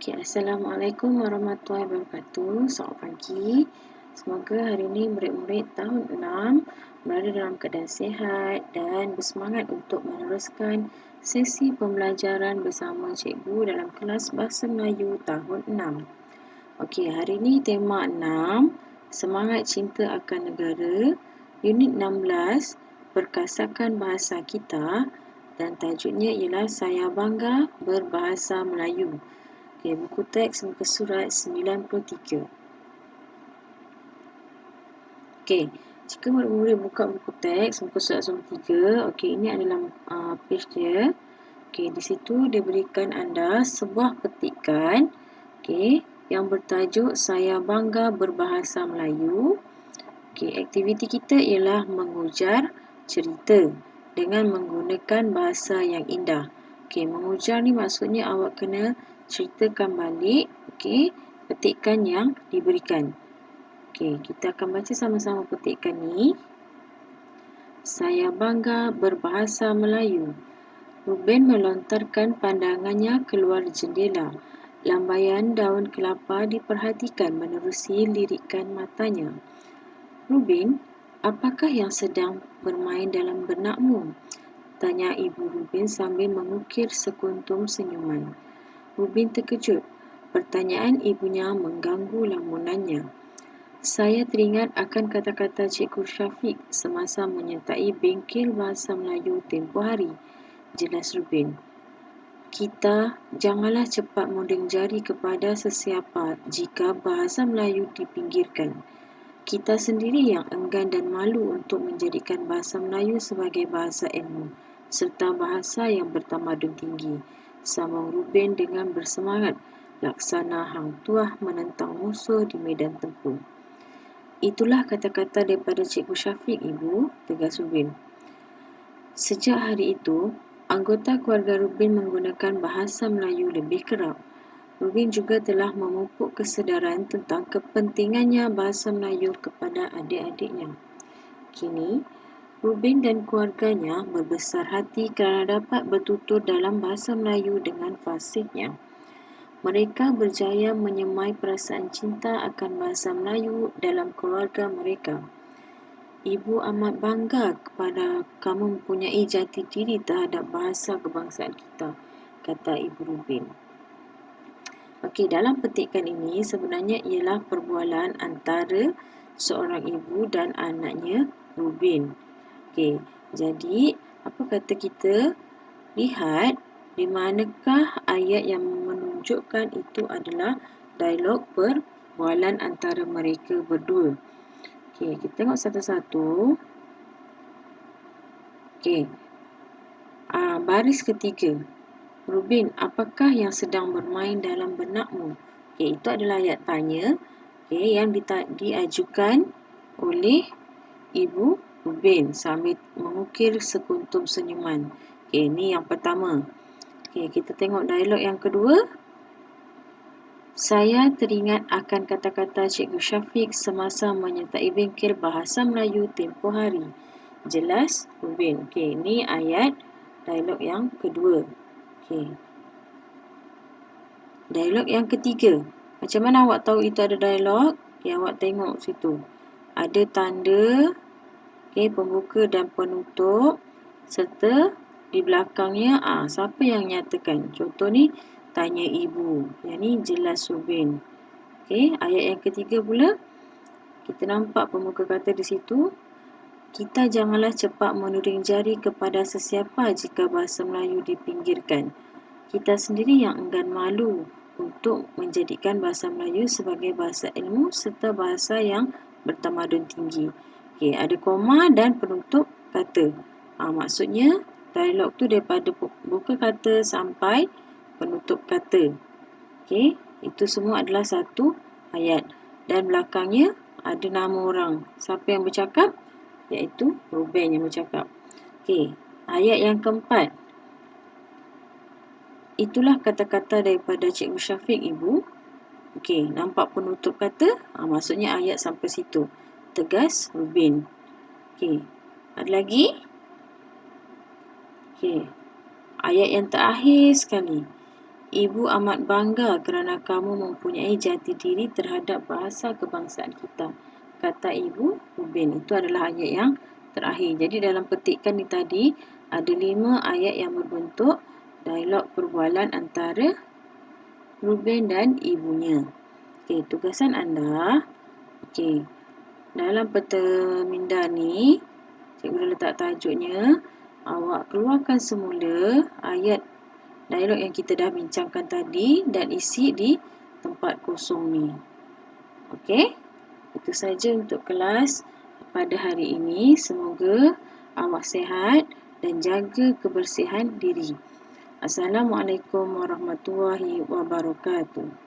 Assalamualaikum warahmatullahi wabarakatuh. Selamat pagi. Semoga hari ini murid-murid tahun 6 berada dalam keadaan sihat dan bersemangat untuk meneruskan sesi pembelajaran bersama cikgu dalam kelas Bahasa Melayu tahun 6. Hari ini tema 6, Semangat Cinta akan Negara, unit 16, Perkasakan Bahasa Kita, dan tajuknya ialah Saya Bangga Berbahasa Melayu. Buku teks muka surat 93. Jika murid-murid buka buku teks muka surat 93, ini adalah page dia. Di situ dia berikan anda sebuah petikan yang bertajuk Saya Bangga Berbahasa Melayu. Aktiviti kita ialah mengujar cerita dengan menggunakan bahasa yang indah. Mengujar ni maksudnya awak kena ceritakan balik petikan yang diberikan. Kita akan baca sama-sama petikan ni. Saya bangga berbahasa Melayu. Ruben melontarkan pandangannya keluar jendela. Lambaian daun kelapa diperhatikan menerusi lirikan matanya. Ruben, apakah yang sedang bermain dalam benakmu? Tanya ibu Ruben sambil mengukir sekuntum senyuman. Ruben terkejut. Pertanyaan ibunya mengganggu lamunannya. Saya teringat akan kata-kata Cikgu Syafiq semasa menyertai bengkel bahasa Melayu tempoh hari. Jelas Ruben. Kita janganlah cepat mondeng jari kepada sesiapa jika bahasa Melayu dipinggirkan. Kita sendiri yang enggan dan malu untuk menjadikan bahasa Melayu sebagai bahasa ilmu serta bahasa yang bertamadun tinggi. Sambung Ruben dengan bersemangat, laksana hang tuah menentang musuh di medan tempur. Itulah kata-kata daripada Cikgu Syafiq, Ibu, tegas Ruben. Sejak hari itu, anggota keluarga Ruben menggunakan bahasa Melayu lebih kerap. Ruben juga telah memupuk kesedaran tentang kepentingannya bahasa Melayu kepada adik-adiknya. Kini, Ruben dan keluarganya berbesar hati kerana dapat bertutur dalam bahasa Melayu dengan fasihnya. Mereka berjaya menyemai perasaan cinta akan bahasa Melayu dalam keluarga mereka. Ibu amat bangga kepada kamu mempunyai jati diri terhadap bahasa kebangsaan kita, kata Ibu Ruben. Dalam petikan ini sebenarnya ialah perbualan antara seorang ibu dan anaknya Ruben. Jadi apa kata kita lihat di manakah ayat yang menunjukkan itu adalah dialog perbualan antara mereka berdua. Kita tengok satu-satu. Baris ketiga. Ruben, apakah yang sedang bermain dalam benakmu? Itu adalah ayat tanya yang diajukan oleh Ibu Ruben sambil mengukir sekuntum senyuman. Ini yang pertama. Kita tengok dialog yang kedua. Saya teringat akan kata-kata Cikgu Syafiq semasa menyertai bengkel bahasa Melayu tempoh hari. Jelas Ruben. Ini ayat dialog yang kedua. Dialog yang ketiga. Macam mana awak tahu itu ada dialog? Awak tengok situ. Ada tanda pembuka dan penutup serta di belakangnya siapa yang nyatakan? Contoh ni tanya ibu. Yang ni jelas Ruben. Ayat yang ketiga pula kita nampak pembuka kata di situ. Kita janganlah cepat menuding jari kepada sesiapa jika bahasa Melayu dipinggirkan. Kita sendiri yang enggan malu untuk menjadikan bahasa Melayu sebagai bahasa ilmu serta bahasa yang bertamadun tinggi. Ada koma dan penutup kata. Maksudnya dialog tu daripada buka kata sampai penutup kata. Itu semua adalah satu ayat. Dan belakangnya ada nama orang. Siapa yang bercakap? Iaitu Ruben yang bercakap. Ayat yang keempat. Itulah kata-kata daripada Cikgu Syafiq, Ibu. Nampak penutup kata? Maksudnya ayat sampai situ. Tegas Ruben. Ada lagi? Ayat yang terakhir sekali. Ibu amat bangga kerana kamu mempunyai jati diri terhadap bahasa kebangsaan kita. Kata Ibu Ruben. Itu adalah ayat yang terakhir. Jadi dalam petikan ni tadi, ada 5 ayat yang berbentuk dialog perbualan antara Ruben dan ibunya. Okey, tugasan anda. Okey, dalam peta minda ni, cikgu dah letak tajuknya. Awak keluarkan semula ayat dialog yang kita dah bincangkan tadi dan isi di tempat kosong ni. Okey, itu saja untuk kelas pada hari ini. Semoga awak sihat dan jaga kebersihan diri. Assalamualaikum warahmatullahi wabarakatuh.